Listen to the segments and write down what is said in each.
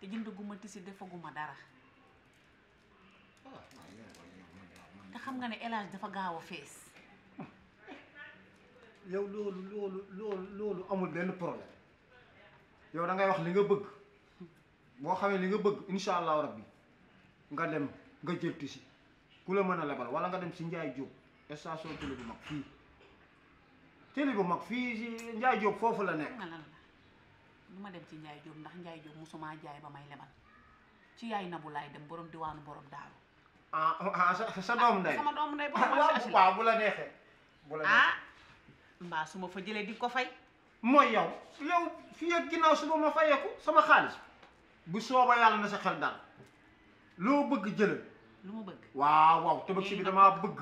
te jëndaguma tisi defaguma dara te xam nga ne élage dafa gaaw a fees yow loolu amul benn problème yow da ngay wax li nga bëgg boo xamee li nga bëgg incha allahu rabbi nga dem nga jël tisi ku la mën a lebal wala nga dem si Njaay Jóob station télé bu mag fii si Njaay Jóob foofu la nekk. nga lan la du ma dem ci Njaay Jóob ndax Njaay Jóob musuma jaay ba may lebal ci yaay Nabu laay dem borom diwaanu borom daaru sa doomu ndey sama doomu ndey borom waaw bu la neexee mbaa su ma fa jëlee di ko fay mooy yow fii ak ginnaaw suba ma fayeeku sama xaalis bu sooba yàlla na sa xel daal loo bëgg jëlal lu mu bëgg waaw tabaski bi damaa bëgg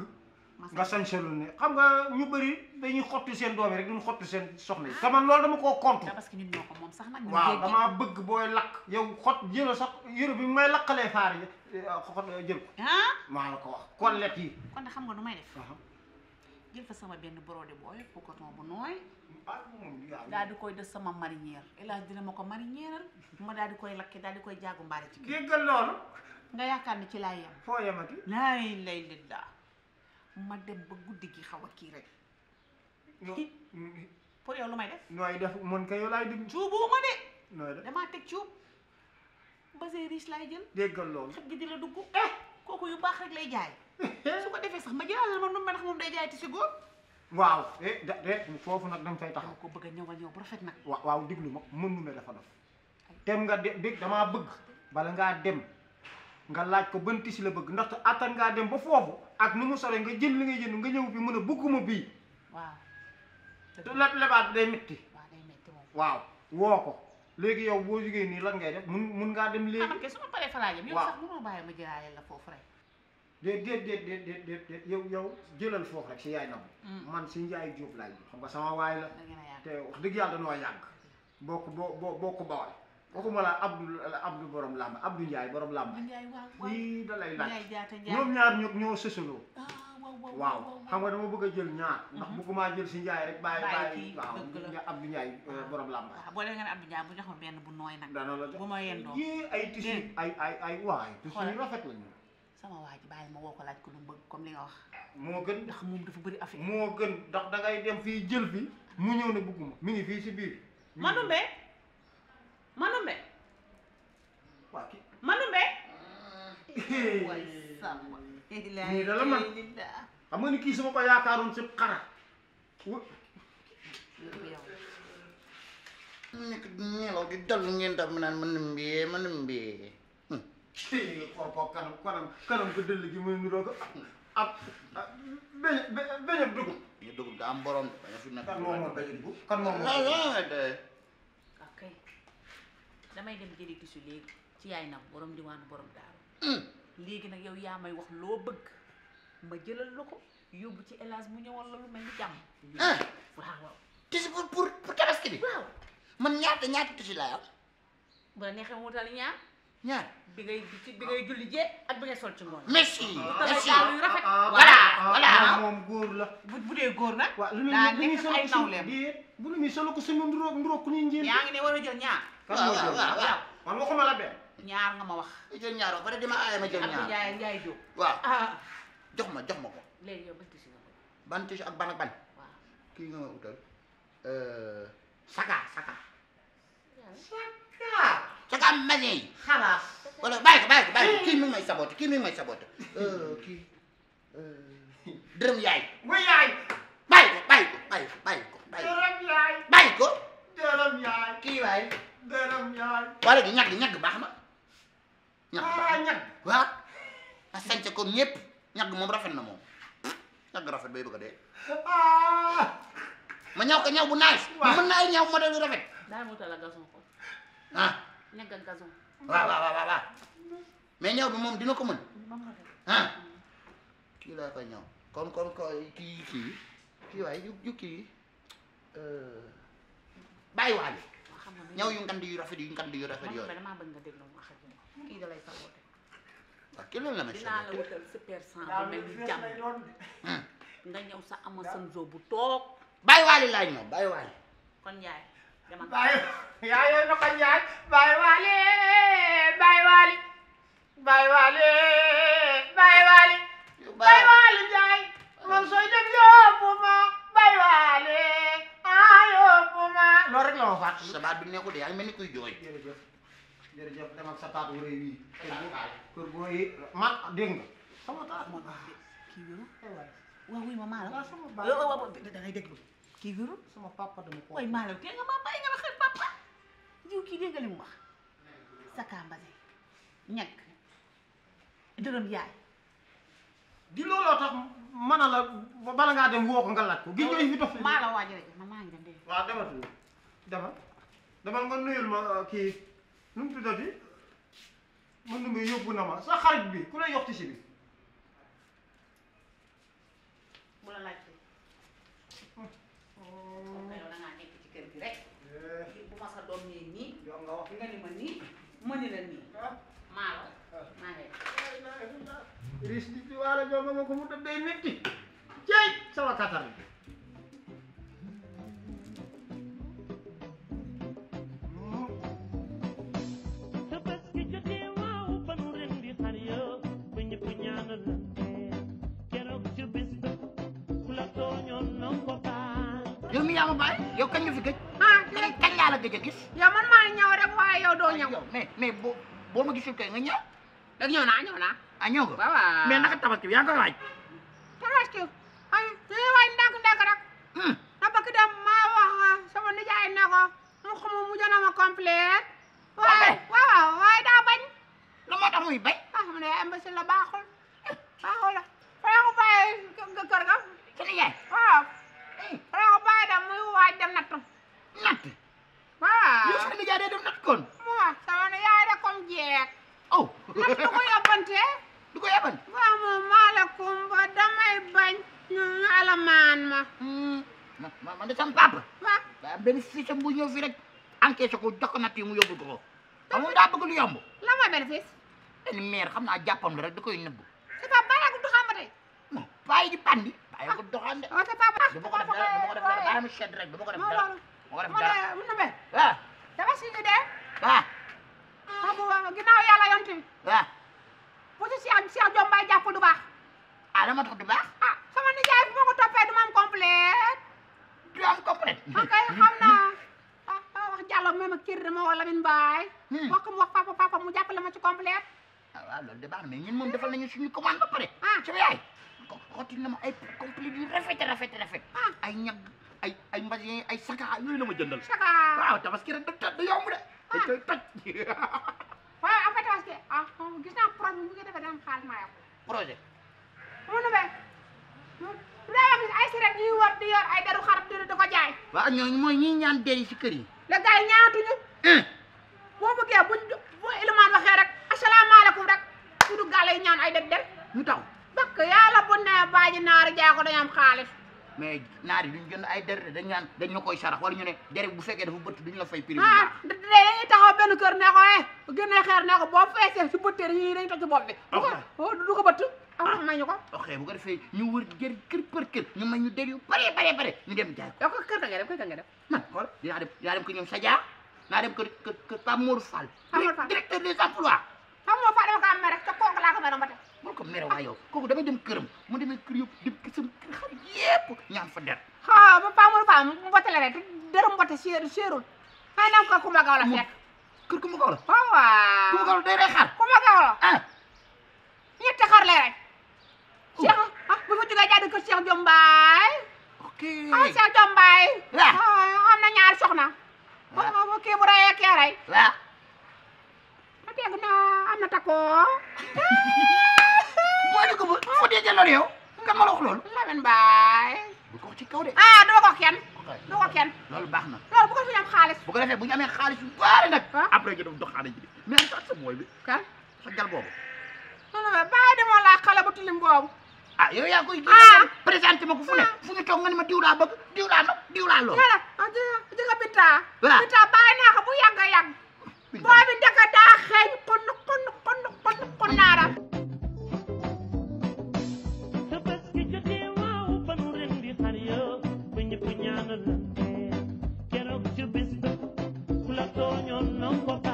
nga sañselu ne xam nga ñu bëri dañuy xottu seen doom yi rek duñ xottu seen soxna yi te man loolu dama koo compte parce que ñun ñoo ko moom sax nag waaw damaa bëgg booy lakk yow jëlal sax yëre bi may lakkalee faar yi xot jël ko maa la ko wax kollet yi kon de xam nga nu may def jël fa sama benn brodé booy bu coton bu nooy daal di koy def sama marinière élage dina ma ko marinieral ma daal di koy lakke daal di koy jaagu mbaari ci kii déggal loolu nga yaakaar ne ci laay yem foo yemati laay lay liddaa ma dem ba guddi gi xaw a kii rek pour yow lu may def nooy def mën ka yow laay dig cuubuma de nooy def damaa teg cuub basé riche laay jël déggal loolu xet gi di la dugg kooku yu baax rek lay jaay su ko defee sax ma jëlal ma nu mel ndax moom day jaay ti si góor waaw foofu nag danga fay taxaw ko bëgg a ñëw bu rafet nag waaw diglu ma mën nu me dafa dof tem nga dégg damaa bëgg bala ngaa dem nga laaj ko ban tisi la bëgg ndaxte attan ngaa dem ba foofu ak ni mu sore nga jënd li ngay jënd nga ñëw bi mën a bëgguma bii waaw te lebaat day métti moom waaw woo ko léegi yow boo jógee nii lan ngay def mun ngaa dem léegi ok su ma paree falaa jëm yow sax mënoo bàyyi ma jëlaale la foofu rek déet yow jëlal foofu rek si yaay Nabu man si Njaay Jóob laay xam nga sama waay la te wax dëgg yàlla dañoo yàgg boo ko bawal waxuma la Abdou borom làmb Abdou Njaay borom làmb lii da lay laaj ñoom ñaar ñoo sësaloo waaw xam nga dama bëgg a jël ñaar ndax bëgguma jël si Njaay rek bàyyi waaw Abdou Njaay borom làmb boo leen nga ne Abdou Njaay bu jox ma benn bu nooy nag dana la bu ma yendoo yi ay tissu ay waay tissu yu rafet la ñu sama waa ji bàyyi ma woo ko laaj ko lu mu bëgg comme li nga wax moo gën ndax moom dafa bëri affaire moo gën ndax da ngay dem fii jël fi mu ñëw ne bëgguma mi ngi fii si biir Manumbe waa kii Manumbe waay sàmm nii da la man xam nga ni kii sama ko yaakaaroon si xara nekk di nelaw di dal ngeen tam naan Manumbe xool ko kanam ko dëll gi muy niroo ko ab beñab dugub ñu dugub da am borom baña fi nekk kan moom beñab dugub kan moom ok damay dem jëli tissu léegi ci yaay Nabu borom diwaanu borom daaru léegi nag yow yaa may wax loo bëgg ma jëlal la ko yóbbu ci élage mu ñëwal la lu mel ni jàmm waaw tissu pour tabaski bi waaw man ñaata tissu laa am bu la neexee mu wutal ñaar bi ngay julli jee ak bi ngay sol ci ngoon merci yu rafet voilà moom góor la bu dee góor nag waaw daa nekk ay nawleem bu lu muy solo ko sama nduróog ku ñuy njëriñ yaa ngi ne war a jël ñaar waaw man waxuma la benn ñaar nga ma wax jël ñaar ba pare dima aaye ma jël ñaar Njaay Jóob waaw jox ma ko léegi yow ban tissu nga bëgg ban tissu ak ban waaw kii nga ma utal saka mane yi xalaas wala bàyyi ko kii mi ngi may saboté kii dërëm yaay way yaay bàyyi ko dërëm yaay kii waay dërëm yaay waa léegi ñag baax na ñag waaw a sañse comme ñëpp ñag moom rafet na moom ñag rafet bay bëgg a dee ma ñaw ko ñaw bu nice mën naa ñaw modèle yu rafet daal mu tala gazon ko ñag ak gazon waaw mais ñaw bi moom dina ko mën kii laa koy ñaw kon kii waaye yu kii bàyyi waale ñaw yu ngand yu rafet yooyu damaa bëgg nga déglu ma wax ak yow kii da lay saboté waaw kii loolu la ma dinaa la wutal super sang bu mel ni jàmm nga ñëw sa ama sanzo bu toog bàyyi waale laaj moom bàyyi waale kon Njaay demal Baye yaay na ko Njaay Baye Waly Baye Waly Baye Waly Baye Waly Baye Waly Njaay man sooy dem yóbbu ma Baye Waly yóbbu ma loolu rek la ma fàtt sa baat bi nekkul de yaa ngi mel ni kuy jooy. jërëjëf dem ak sa taatu rëy wi kër goo yi man dégg nga sama taat ma kii wéru waaw wuy ma maa la waaw sama baay da ngay déglu kii wéru sama papa dama ko waaye maa la tee nga maa bàyyi nga waxee papa jiw kii dégg nga li mu wax saka mbase ñàkk dërëm yaay di looloo tax mën a la bala ngaa dem woo ko nga laaj ko gis nga fi dof maa la waa jërëjëf man maa ngi dem de waaw demal nga nuyul ma kii nu mu tuddati man nu muy yóbbu na ma sa xarit bi ku lay yoxti si bi bu la laajte yow da ngaa nekk ci kër gi rek bu ma sa doom nee nii yow nga wax nga ni ma nii ma ni la nii maa la maa ngi ris di wala jox nga ko mu def day metti cey sama katar bi yow mi yaa ma bàyyi yow kañ nga fi gëj. kañ laa la gëj a gis. yow man maa ñëw rek waaye yow doo ñëw. mais boo ma gisul kay nga ñëw. rek ñëw naa. ah ñëw nga. waaw mais naka tabaski bi yaa ngi koy waaj. tabaski ay dañuy waaj ndànk rek. tabaski dem maa wax sama nijaay ne ko mu xamu mu jënd ma complet. waaye daa bañ. la moo tax muy bañ. ah mu ne imbécile la baaxul la. fay ko bàyyi kër ga. sa nijaay. waaw. fay ko bàyyi dem muy waaj dem nattu. natt. waaw. yow sa nijaay day dem natt kon. waaw sama nijaay da comme jeeg. oh. natt du ko yóbbante. du ko yebal. waaw moom maaleykum ba damay bañ ñu alamaan ma. man de sama papa. waaw. daa am benn fiche bu ñëw fii rek encaissé ko jox ko natt yi mu yóbbul ko ko. xam nga daa bëgg lu yomb. la mooy bénéfice. benn maire xam naa jàppam la rek da koy nëbbu. c'est pas bàyyi ko du xam ba tey. non bàyyi di bandi. bàyyi ko doxaan de. waaw c'est pas baax. du ma ko def dara bàyyi ma sedd rek du ma ko def dara. du ma ko def dara mu ne waaw. dafa si ñu dee. waaw. xam nga ginnaaw yàlla yonti bi. waaw. bu si Cheikh Jombaay jàpp du baax. ah dama tax du baax. ah sama nijaay bu ma ko toppee du ma am complet. du am complet. ok xam naa. wax Diallo même kër dama woo Lamine Mbaye. wax ko mu wax papa mu jàppale ma ci complet. ah waaw loolu de baax na mais ñun moom defal nañu suñu commande ba pare. sama yaay. xotti na ma ay complet yu rafet. ay ñag ay mbasin ay saka yooyu la ma jëndal. saka waaw tabaski rek da yomb de. dañ koy toj. waaye en fait tabaski gis naa projet bu nga defee dama xaalis maa yokk. projet. mu ne be daa gis ay si rek ñuy war di yor ay deru xar di ko jaay. waaw ñooñu mooy ñi ñaan dee si kër yi. le gars yi ñaatuñu. boo bëggee bu ilimaan waxee rek asalaamaaleykum rek su du gàlle yi ñaan ay der ñu taw. bakk yàlla bu ne baaji naari jaay ko dañu am xaalis. mais naar yi duñ jënd ay der dañ ñaan dañ ñu koy sarax wala ñu ne der bu fekkee dafa bëtt duñ la fay prix bu baax. dañuy taxaw benn kër ne ko génnee xeer ne ko boo feesee si bëttee dañuy toj ci bopp bi. du ko bëtt am may ñu ko. ok bu ko defee ñu wër jër kër për kër ñu may ñu der yu bare ñu dem jaay ko. yow ko kër ka nga def man xool dinaa dem ko ñoom Sadia naa dem kër Pape Modou Fall. directeur des emplois. Pape Modou Fall dafa ko am rek te kooku laa ko meroon ba tey. bul ko mere waa yow kooku damay dem këram mu demee kër yëpp dem kër sama kër xar yëpp ñaan fa der. ba Pape Modou Fall mu mbotale rek dërëm mbote seerul ay nam ko Kumba Gawla fekk. kër Kumba Gawla. waaw Kumba Gawla day rey xar. Kumba Gawla. ñetti xar lay rey. Cheikh bu fa jógee jaay kër Cheikh Jombaay. ok Cheikh Jombaay. waaw am na ñaari soxna. waaw kii bu reyee kee rey. waaw. ma dégg na am na takkoo. boo dee ko ba foo dee jël loolu yow. kan ma la wax loolu. Lamine Baay. bu ko wax ci kaw de. du ko kenn. du ko kenn. loolu baax na. loolu bu ko fi am xaalis. bu ko defee bu ñu amee xaalis yu bari nag. après ñu dem doxaana ji mais sax sa mooy bi. kan sa gal boobu. non non bàyyi de moo laa xale bu tilim boobu. yow yaa koy. présenté ma ko fu ne fu ñu toog nga ne ma diw laa bëgg diw laa loolu. di nga Binta. waaw Binta bàyyi naa ko bu yàgg a yàgg. boobu ndek daa xeeñ kon naara. Tabaski jotee waaw ba nu ren di xar yo ba ñëpp ñaanal keroog ca bés ba ko